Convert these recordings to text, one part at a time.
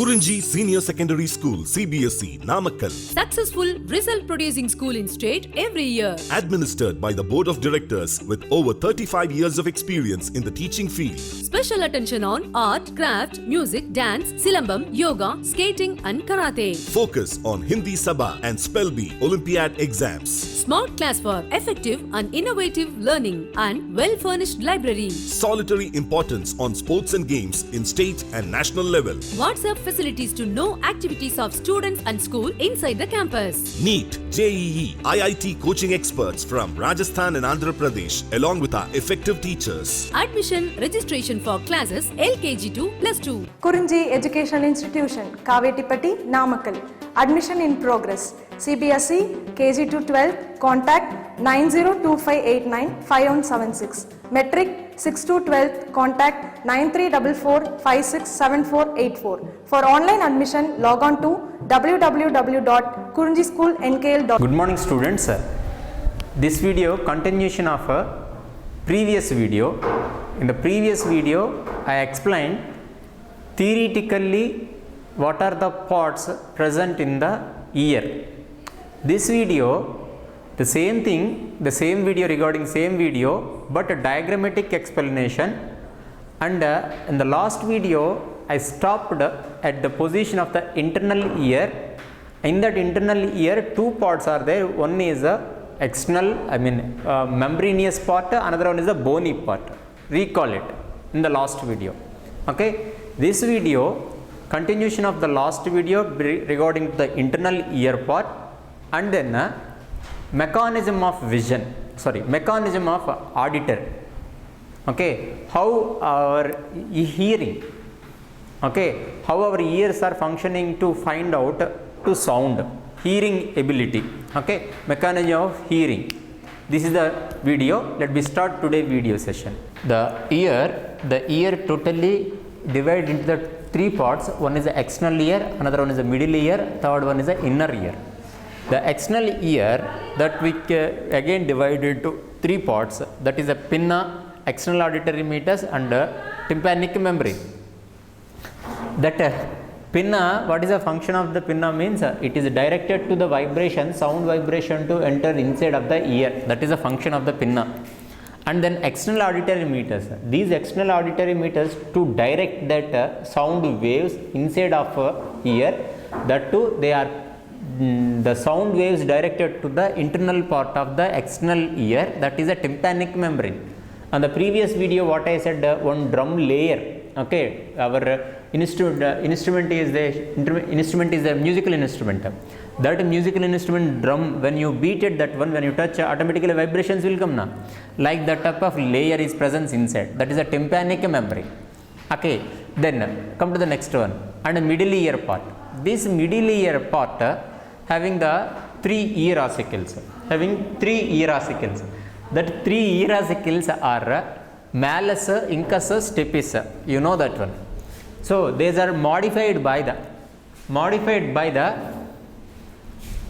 Kurinji Senior Secondary School, CBSE, Namakkal. Successful result producing school in state every year. Administered by the Board of Directors with over 35 years of experience in the teaching field. Special attention on art, craft, music, dance, silambam, yoga, skating and karate. Focus on Hindi Sabha and Spell Bee Olympiad exams. Smart class for effective and innovative learning and well-furnished library. Solitary importance on sports and games in state and national level. WhatsApp facilities to know activities of students and school inside the campus. NEET, JEE, IIT coaching experts from Rajasthan and Andhra Pradesh along with our effective teachers. Admission registration for classes LKG to +2. Kurinji Educational Institution, Kavetipatti, Namakkal. Admission in progress. CBSE, KG to 12, contact 9025895176. Metric 6 to 12, contact 9344567484. For online admission, log on to www.kurinjischoolnkl.com. Good morning students. This video continuation of a previous video. In the previous video I explained theoretically what are the parts present in the ear. This video the same thing, the same video regarding same video but a diagrammatic explanation, and in the last video I stopped at the position of the internal ear. In that internal ear two parts are there. One is a external, membranous part, another one is a bony part. Recall it in the last video. Okay, this video continuation of the last video regarding the internal ear part, and then mechanism of vision, mechanism of auditor. Okay, how our hearing, okay, how our ears are functioning to find out to sound, hearing ability. Okay, mechanism of hearing. This is the video. Let me start today video session. The ear totally divided into the three parts. One is the external ear, another one is the middle ear, third one is the inner ear. The external ear that we again divide into three parts, that is a pinna, external auditory meatus and tympanic membrane. That pinna, what is the function of the pinna means it is directed to the vibration, sound vibration to enter inside of the ear. That is the function of the pinna. And then external auditory meters, these external auditory meters to direct that sound waves inside of ear, that too they are the sound waves directed to the internal part of the external ear, that is a tympanic membrane. On the previous video what I said, one drum layer. Okay, our instrument is a musical instrument. That musical instrument drum, when you beat it, that one when you touch automatically vibrations will come now. Like that type of layer is present inside, that is a tympanic membrane. Okay, then come to the next one, and a middle ear part. This middle ear part having the three ear ossicles, that three ear ossicles are malleus, incus, stapes. You know that one. So these are modified by the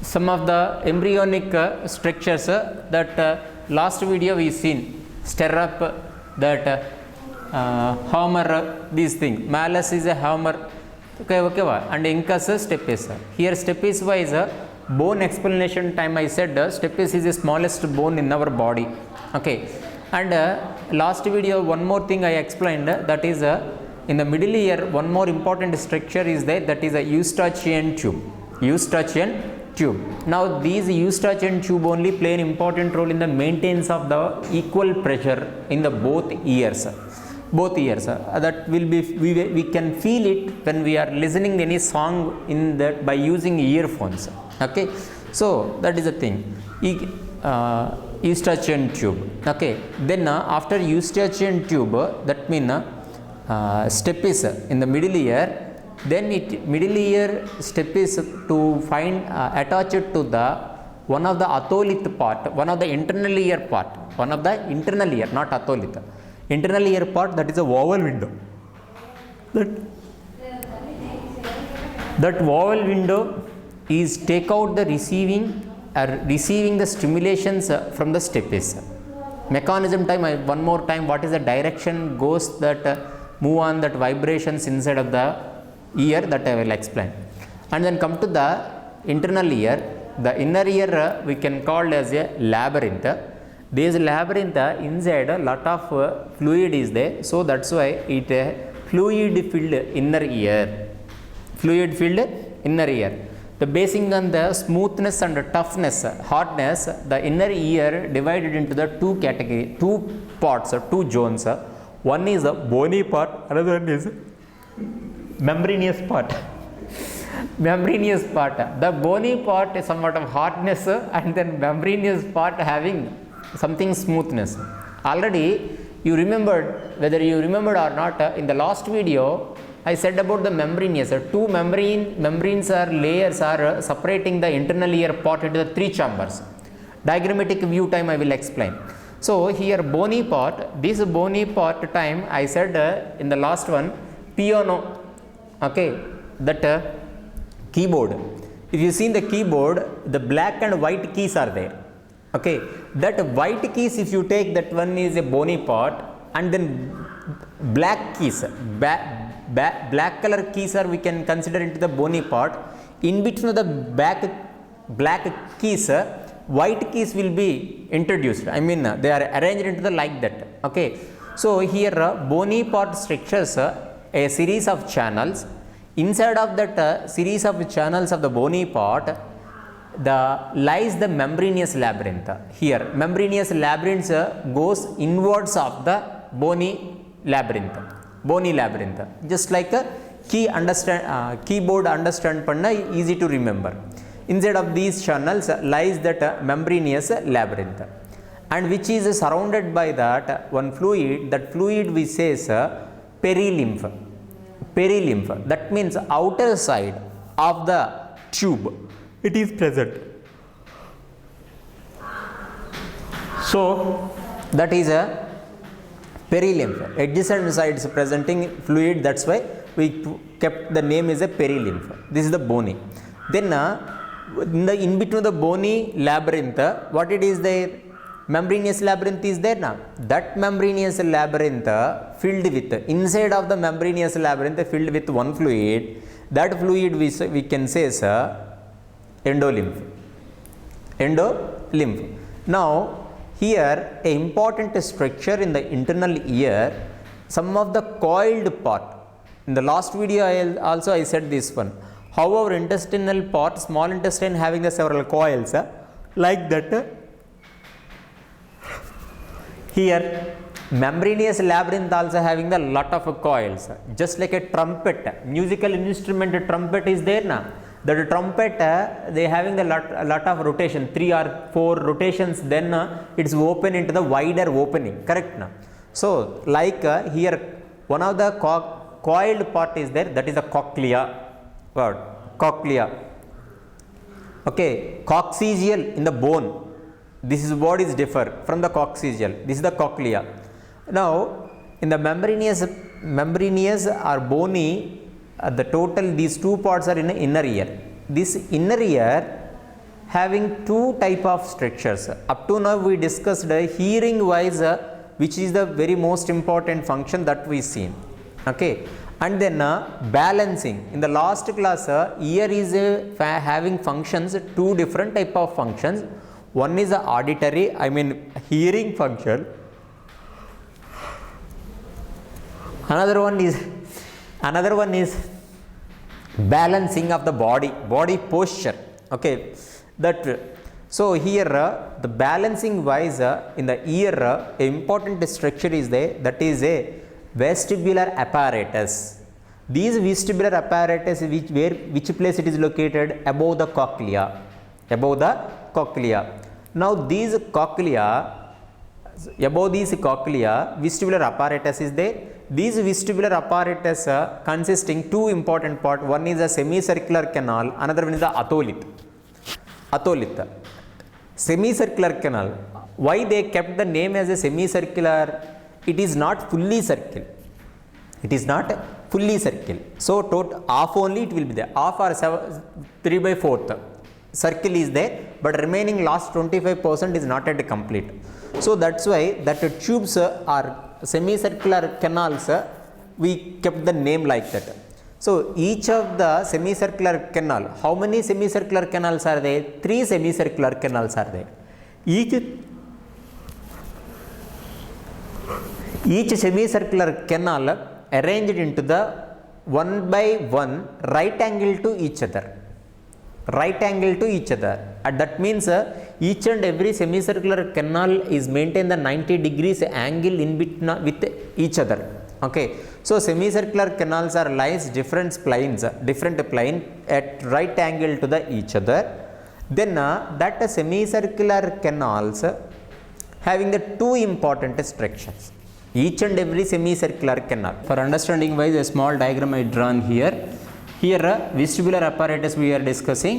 some of the embryonic structures that last video we seen. Stirrup, that hammer, these things. Malleus is a hammer. Okay, and incus, stapes. Here stapes wise bone explanation time I said stapes is the smallest bone in our body. Okay, and last video one more thing I explained, that is in the middle ear one more important structure is there, that is a Eustachian tube. Now these Eustachian tube only play an important role in the maintenance of the equal pressure in the both ears. That will be we can feel it when we are listening any song in that by using earphones. Okay, so that is the thing. Eustachian tube. Okay, then after Eustachian tube, that means stapes in the middle ear. Then middle ear stapes to find attached to the one of the atholith part, one of the internal ear part, not atholith. Internal ear part, that is a vowel window. That vowel window is take out the receiving the stimulations from the stapes. Mechanism time, one more time, what is the direction goes that move on that vibrations inside of the ear, that I will explain. And then come to the internal ear. The inner ear we can call as a labyrinth. This labyrinth inside a lot of fluid is there, so that's why it fluid filled inner ear. Fluid filled inner ear. The basing on the smoothness and the toughness, hardness, the inner ear divided into the two categories, two parts or two zones. One is a bony part, another one is membranous part. Membranous part. The bony part is somewhat of hardness, and then membranous part having something smoothness. Already you remembered, whether you remembered or not, in the last video I said about the membranous. Two membranes or layers are separating the internal ear part into the three chambers. Diagrammatic view time I will explain. So here bony part, this bony part time I said in the last one, piano, okay, that keyboard. If you see in the keyboard, the black and white keys are there, okay. That white keys, if you take, that one is a bony part, and then black keys, black color keys are we can consider into the bony part. In between the black keys, white keys will be introduced. I mean they are arranged into the like that, okay. So here bony part structures a series of channels. Inside of that series of channels of the bony part, lies the membranous labyrinth. Here membranous labyrinth goes inwards of the bony labyrinth. Bony labyrinth, just like a keyboard understand panna, easy to remember. Inside of these channels lies that membranous labyrinth, and which is surrounded by that one fluid. That fluid we say is perilymph. Perilymph, that means outer side of the tube it is present. So that is a perilymph, adjacent sides presenting fluid, that's why we kept the name as a perilymph. This is the bony. Then in between the bony labyrinth, what it is there? Membranous labyrinth is there now. That membranous labyrinth filled with, inside of the membranous labyrinth filled with one fluid. That fluid we can say is endolymph. Endolymph. Now here a important structure in the internal ear, some of the coiled part. In the last video I said this one. How our intestinal part, small intestine having the several coils, like that. Here membranous labyrinth also having the lot of coils, just like a trumpet, musical instrument trumpet is there now. That trumpet they having the lot of rotation, 3 or 4 rotations, then it's open into the wider opening, correct now. So like here one of the coiled part is there, that is the cochlea. What? Cochlea, okay. Coccygeal in the bone, this is what is differ from the coccygeal. This is the cochlea. Now in the membranous or bony, the total these two parts are in the inner ear. This inner ear having two type of structures. Up to now we discussed hearing wise, which is the very most important function that we seen, okay. And then balancing. In the last class, ear is having functions, two different type of functions. One is the auditory, I mean hearing function. Another one is balancing of the body posture, okay. That so here the balancing wise in the ear, a important structure is there, that is a vestibular apparatus. These vestibular apparatus, which place it is located? Above the cochlea. Above the cochlea. Now these cochlea, above these cochlea, vestibular apparatus is there. These vestibular apparatus consisting two important part. One is a semicircular canal, another one is the atolith. Atolith. Semicircular canal. Why they kept the name as a semicircular? It is not fully circle. It is not fully circle. So total half only it will be there. Half or 3/4 circle is there, but remaining last 25% is not yet complete. So that's why that tubes are semicircular canals, we kept the name like that. So each of the semicircular canal, how many semicircular canals are there? 3 semicircular canals are there. Each semicircular canal arranged into the one by one right angle to each other. Right angle to each other. And that means each and every semicircular canal is maintained the 90 degrees angle in between with each other. Okay. So semicircular canals are lies different planes at right angle to the each other. Then that semicircular canals having the 2 important structures. Each and every semicircular canal. For understanding wise, a small diagram I drawn here. Here vestibular apparatus we are discussing.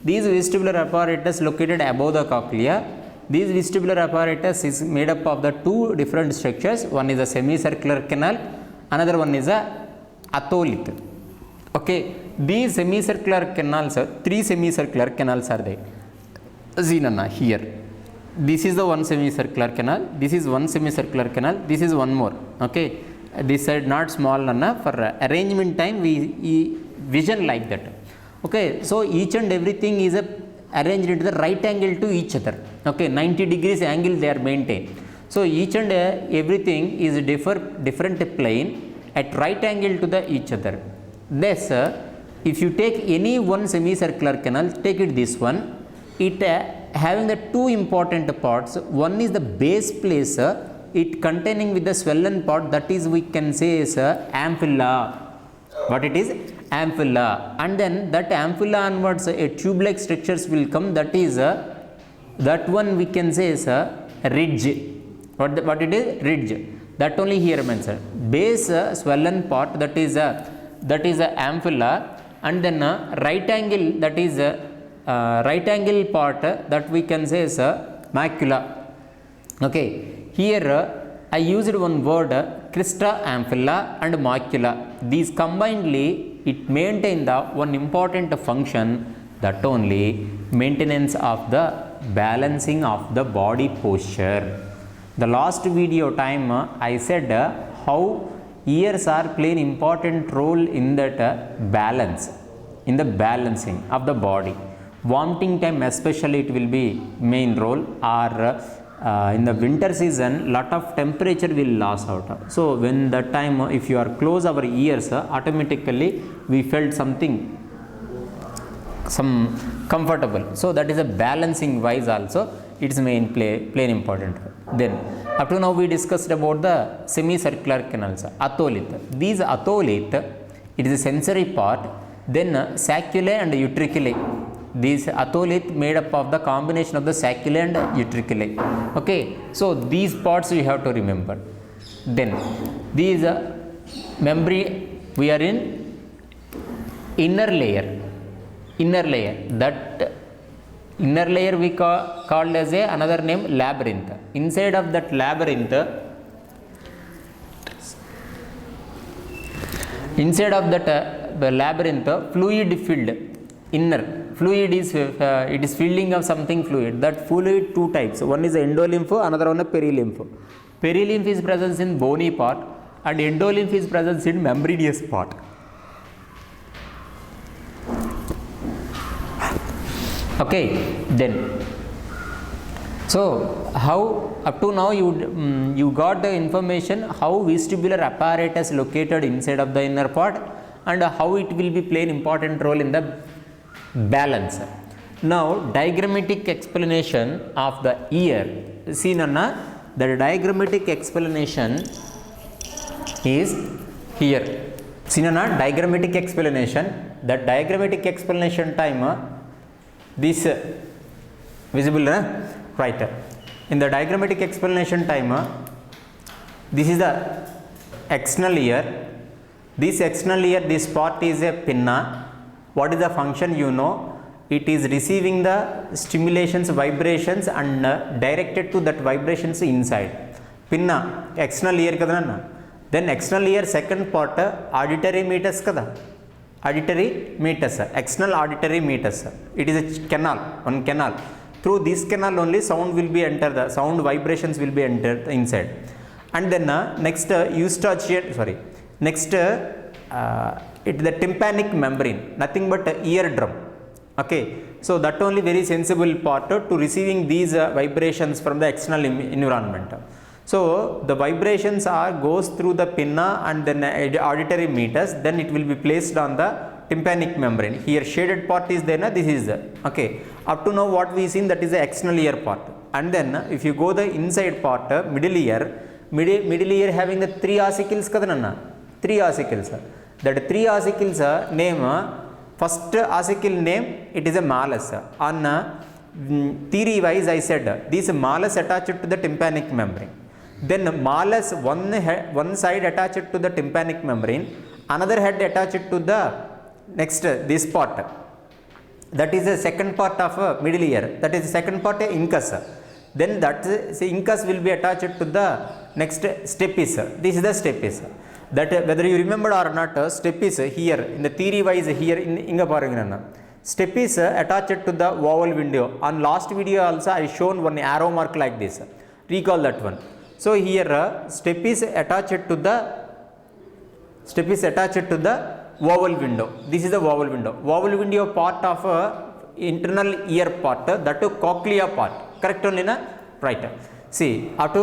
These vestibular apparatus located above the cochlea. This vestibular apparatus is made up of the 2 different structures. One is a semicircular canal, another one is a atholith. Okay, these semicircular canals, 3 semicircular canals are there. Zinana here. This is the one semicircular canal, this is one semicircular canal, this is one more. Okay, this side not small enough for arrangement time we vision like that. Okay, so each and everything is arranged into the right angle to each other. Okay, 90 degrees angle they are maintained. So each and everything is different plane at right angle to the each other. Thus if you take any one semicircular canal, take it this one, it having the 2 important parts. One is the base place, it containing with the swollen part, that is we can say is ampulla. What it is? Ampulla. And then that ampulla onwards a tube like structures will come, that is that one we can say is a ridge. What it is? Ridge. That only here mentioned. Base swollen part, that is a ampulla, and then right angle, that is right angle part, that we can say is macula. Okay, here I used one word, crista ampulla and macula. These combinedly it maintain the one important function, that only maintenance of the balancing of the body posture. The last video time I said how ears are playing important role in that balance, in the balancing of the body. Vomiting time especially it will be main role, or in the winter season lot of temperature will loss out. So when that time if you are close our ears, automatically we felt some comfortable. So that is a balancing wise also it is main play important. Then up to now we discussed about the semicircular canals, atholith. These atholith, it is a sensory part, then sacculae and utriculae. These atholith made up of the combination of the sacculae and utriculae. Okay, so these parts we have to remember. Then these membrane, we are in inner layer. That inner layer we called as another name labyrinth. Inside of that labyrinth, fluid filled. Inner fluid is it is filling of something fluid. That fluid 2 types. One is endolymph, another one is perilymph. Perilymph is present in bony part and endolymph is present in membranous part. Okay, then so how up to now you got the information how vestibular apparatus located inside of the inner part and how it will be playing important role in the balance. Now diagrammatic explanation of the ear. See Nana, the diagrammatic explanation is here. See Nana, diagrammatic explanation. The diagrammatic explanation time this visible right. In the diagrammatic explanation time, this is the external ear. This external ear, this part is a pinna. What is the function? You know, it is receiving the stimulations, vibrations and directed to that vibrations inside. Pinna, external ear kada. Then external ear second part auditory meatus kada. Auditory meatus, external auditory meatus. It is a canal, one canal. Through this canal only sound will be enter, the sound vibrations will be entered inside. And then next it is the tympanic membrane, nothing but eardrum. Okay, so that only very sensible part to receiving these vibrations from the external environment. So the vibrations are goes through the pinna and then auditory meters, then it will be placed on the tympanic membrane. Here shaded part is there, this is the, okay, up to now what we seen, that is the external ear part. And then if you go the inside part, middle ear having the 3 ossicles kadanna, 3 ossicles. That 3 ossicles name, first ossicle name, it is a malus. On theory wise I said this malus attached to the tympanic membrane. Then malus one side attached to the tympanic membrane, another head attached to the next this part. That is the second part of middle ear. That is the second part incus. Then that incus will be attached to the next stapes. This is the stapes. That whether you remember or not, stapes here in the theory wise here in inga parangana. Stapes attached to the vowel window. On last video also I shown one arrow mark like this. Recall that one. So here stapes attached to the vowel window. This is the vowel window. Vowel window part of internal ear part, that to cochlea part. Correct only na? Right. See, after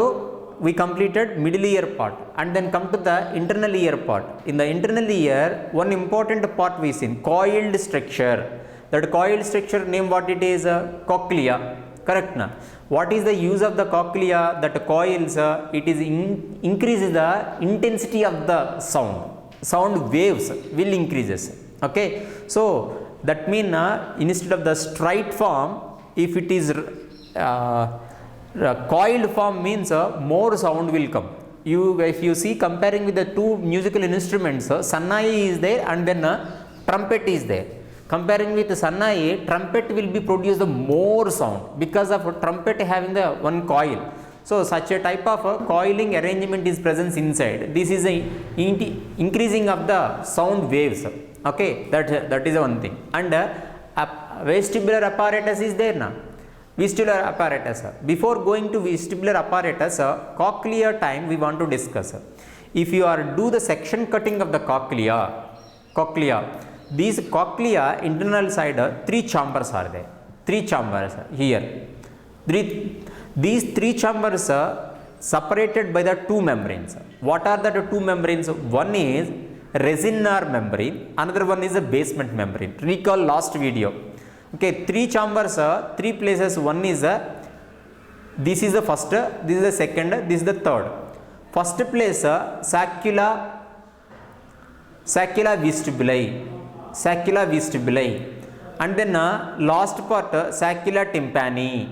we completed middle ear part and then come to the internal ear part. In the internal ear, one important part we seen, coiled structure. That coiled structure name what it is? Cochlea. Correct na? What is the use of the cochlea? That coils, it is increases the intensity of the sound. Sound waves will increases. Okay, so that mean instead of the straight form, if it is coiled form means more sound will come. If you see comparing with the two musical instruments, sannai is there and then trumpet is there. Comparing with sannai, trumpet will be produced more sound because of trumpet having the one coil. So such a type of coiling arrangement is present inside. This is a increasing of the sound waves. Okay, that is one thing. And vestibular apparatus is there now. Vestibular apparatus. Before going to vestibular apparatus, cochlea time we want to discuss. If you are do the section cutting of the cochlea, these cochlea internal side 3 chambers are there. 3 chambers here. These 3 chambers are separated by the 2 membranes. What are the 2 membranes? One is resinar membrane, another one is a basement membrane. Recall last video. Okay, 3 chambers, 3 places. One is this is the first, this is the second, this is the third. First place saccula vestibuli, and then last part saccula tympani.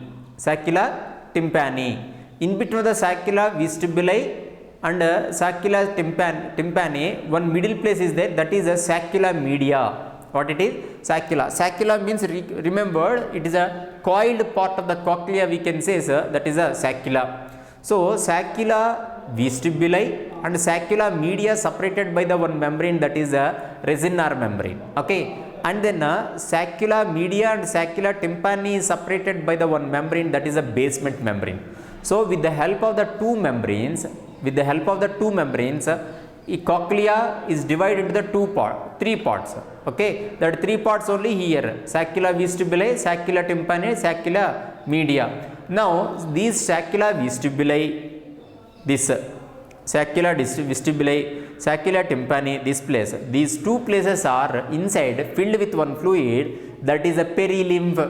In between the saccula vestibuli and saccula tympani, one middle place is there, that is a saccula media. What it is? Saccula means remember it is a coiled part of the cochlea, we can say that is a saccula. So saccula vestibuli and saccula media separated by the one membrane, that is a resinar membrane. Okay, and then saccula media and saccula tympani is separated by the one membrane, that is a basement membrane. So with the help of the two membranes, cochlea is divided into the 3 parts. Okay, that 3 parts only here, saccula vestibuli, saccula tympani, saccula media. Now these saccula vestibuli, this saccula vestibuli, saccula tympani, this place, these 2 places are inside filled with one fluid, that is a perilymph.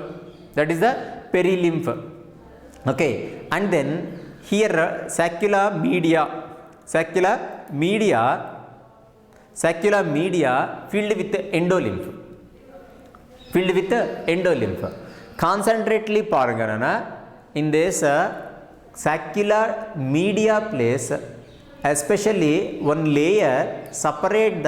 Okay, and then here saccula media filled with endolymph. Concentrately paragana in this saccula media place, especially one layer separate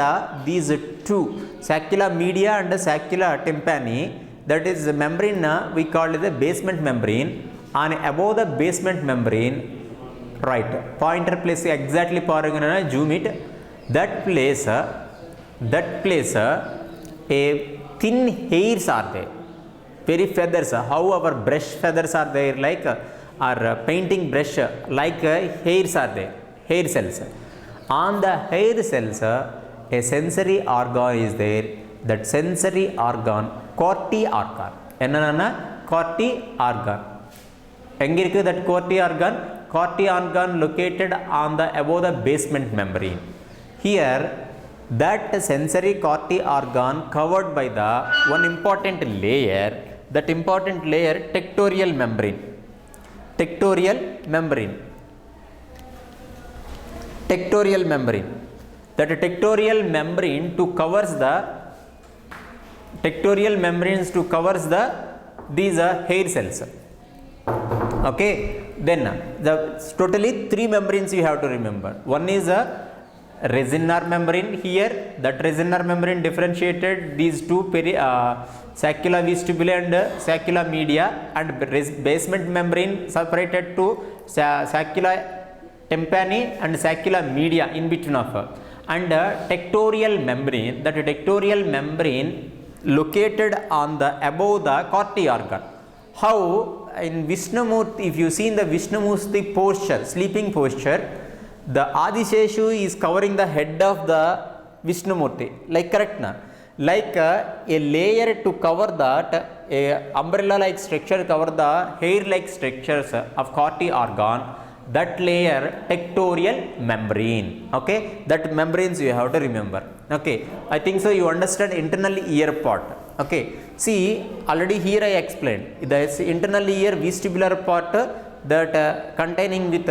these 2, saccula media and saccula tympani. That is the membrane we call it the basement membrane. And above the basement membrane, right, pointer place exactly paragana, zoom it. That place a thin hairs are there, very feathers, how our brush feathers are there, like our painting brush, like hairs are there, hair cells. On the hair cells a sensory organ is there. That sensory organ corti organ. Enna corti organ. Engirku that corti organ? Corti organ located on the above the basement membrane. Here that sensory corti organ covered by the one important layer, that important layer tectorial membrane. Tectorial membrane. Tectorial membrane. That tectorial membrane to covers the tectorial membranes to covers the these hair cells. Okay, then the totally three membranes you have to remember. One is a resinar membrane. Here that resinar membrane differentiated these two saccula vestibuli and saccula media, and basement membrane separated to saccula tympani and saccula media in between of and tectorial membrane. That tectorial membrane located on the above the corti organ. How in Vishnumurti, if you see in the Vishnumurti posture, sleeping posture, the Adisheshu is covering the head of the Vishnumurti, like correct na? Like a layer to cover that, a umbrella like structure cover the hair like structures of corti organ, that layer tectorial membrane. Okay, that membranes you have to remember. Okay, I think so you understand internal ear part. Okay, see already here I explained the internal ear vestibular part that containing with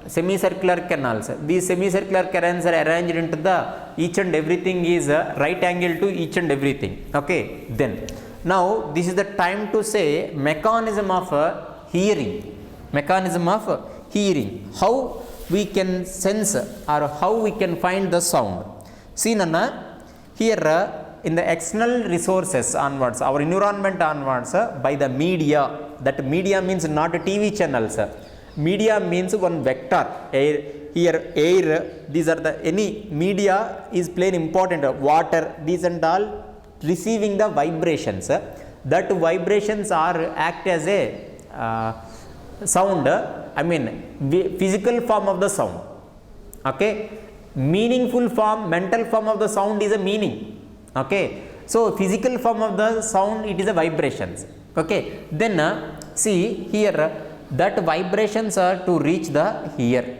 semicircular canals. These semicircular canals are arranged into the each and everything is right angle to each and everything. Okay, then now this is the time to say mechanism of hearing. Mechanism of hearing. How we can sense or how we can find the sound. See Nana, here in the external resources onwards, our environment onwards, by the media. That media means not TV channels. Media means one vector. Air, here air, these are the any media is playing important. Water, these and all receiving the vibrations. That vibrations are act as a sound. I mean physical form of the sound. Okay, meaningful form, mental form of the sound is a meaning. Okay, so physical form of the sound, it is a vibrations. Okay, then see here that vibrations are to reach the ear.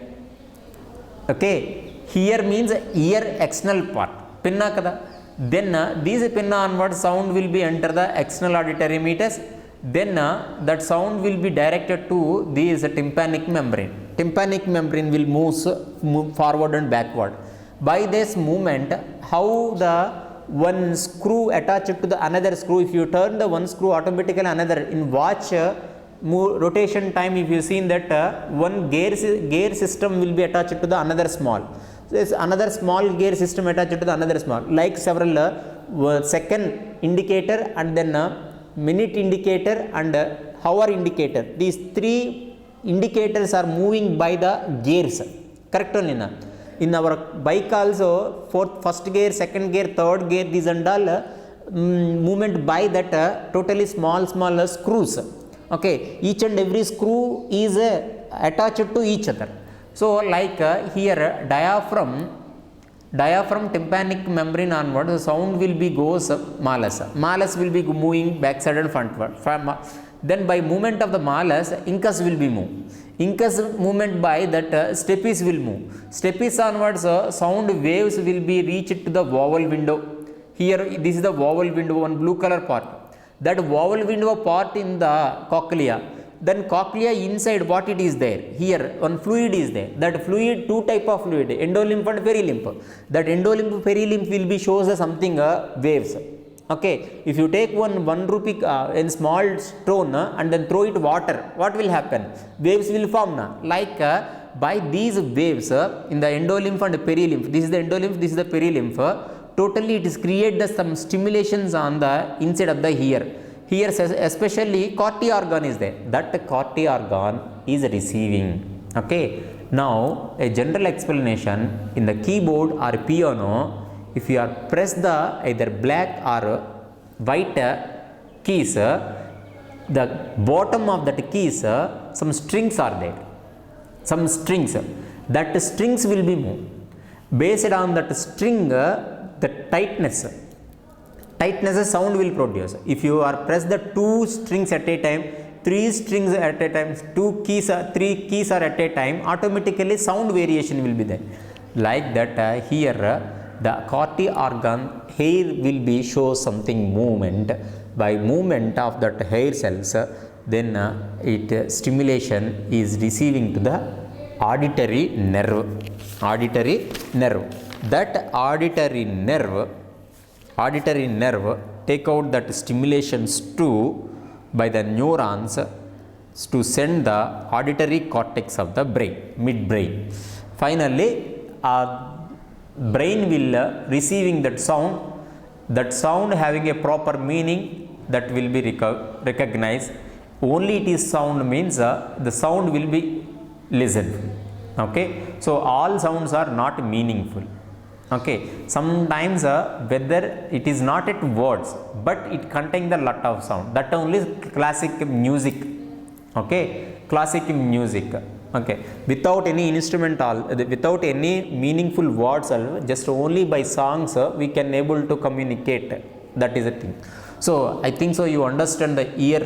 Okay, ear means ear external part, pinna kada. Then these pinna onward sound will be enter the external auditory meters. Then that sound will be directed to this tympanic membrane. Tympanic membrane will move forward and backward. By this movement, how the one screw attached to the another screw, if you turn the one screw automatically another in watch rotation time, if you see that one gear system will be attached to the another small. So there's another small gear system attached to the another small, like several second indicator and then minute indicator and hour indicator. These three indicators are moving by the gears. Correct only na? In our bike also, first gear, second gear, third gear, these and all movement by that totally small screws. Okay, each and every screw is attached to each other. So like here diaphragm tympanic membrane onward, the sound will be goes malus. Malus will be moving backside and frontward. Then by movement of the malus, incus will be moved. Incus movement by that stapes will move. Stapes onwards, sound waves will be reached to the vowel window. Here this is the vowel window, one blue color part. That vowel window part in the cochlea. Then cochlea inside what it is there? Here one fluid is there. That fluid, two type of fluid, endolymph and perilymph. That endolymph perilymph will be shows something waves. Okay, if you take one rupee in small stone and then throw it water, what will happen? Waves will form. Like by these waves in the endolymph and perilymph, this is the endolymph, this is the perilymph, totally it is created some stimulations on the inside of the ear. Here especially corti organ is there. That corti organ is receiving. Okay, now a general explanation in the keyboard or piano. If you are press the either black or white keys, the bottom of that keys, some strings are there. Some strings. That strings will be moved. Based on that string, the tightness a sound will produce. If you are press the 2 strings at a time, 3 strings at a time, 3 keys are at a time, automatically sound variation will be there. Like that, here the Corti organ hair will be show something movement. By movement of that hair cells, then it stimulation is receiving to the auditory nerve. That auditory nerve take out that stimulations to by the neurons to send the auditory cortex of the brain, midbrain. Finally, brain will receiving that sound having a proper meaning, that will be recognized. Only it is sound means the sound will be listened. Okay, so all sounds are not meaningful. Okay, sometimes whether it is not at words, but it contains a lot of sound, that only classic music. Okay, classic music. Okay, without any instrumental, without any meaningful words, just only by songs we can able to communicate. That is a thing. So I think so you understand the ear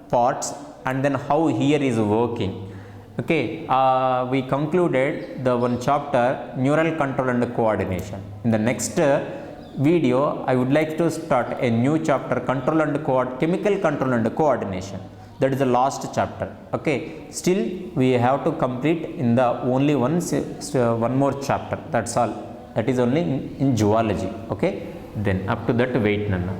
parts and then how ear is working. Okay, we concluded the one chapter, neural control and coordination. In the next video, I would like to start a new chapter, control and chemical control and coordination. That is the last chapter. Okay, still we have to complete in the only one more chapter. That's all. That is only in zoology. Okay, then up to that wait, Nana.